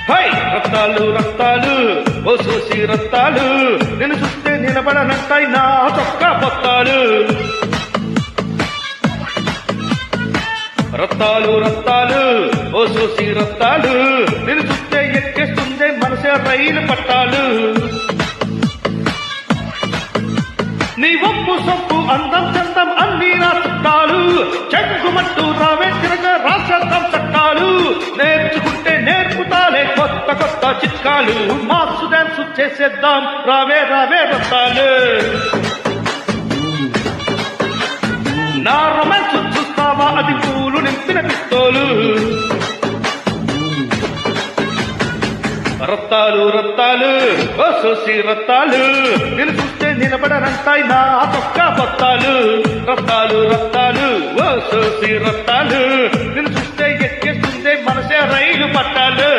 High Rattalu Rattalu ఓ సోసి రత్తాలు నేను చూస్తే నిలబడనంటాయి నా చొక్కా పొత్తాలు. రత్తాలు రత్తాలు ఓ సోసి రత్తాలు నేను చూస్తే ఎక్కేస్తుందే మనసే రైలు పట్టాలు. నీ ఒప్పు సొప్పు అందం చందం అన్ని నా చుట్టాలు చెక్కుమంటూ రావే తిరగ రాసేద్దాం చట్టాలు. నేర్చుకుంటే నేర్పుతాలే కొత్త కొత్త చిట్కాలు మాసు డాన్స్ చేసేద్దాం రావే రావే రత్తాలు. నా రొమాన్స్ చూస్తావా అది పూలు నింపిన పిస్తోలు. రత్తాలు రత్తాలు ఓ సోసి రత్తాలు నేను చూస్తే నిలబడనంటాయి నా చొక్కా పొత్తాలు. రత్తాలు రత్తాలు ఓ సోసి రత్తాలు నేను చూస్తే ఎక్కేస్తుందే మనసే రైలు పట్టాలు.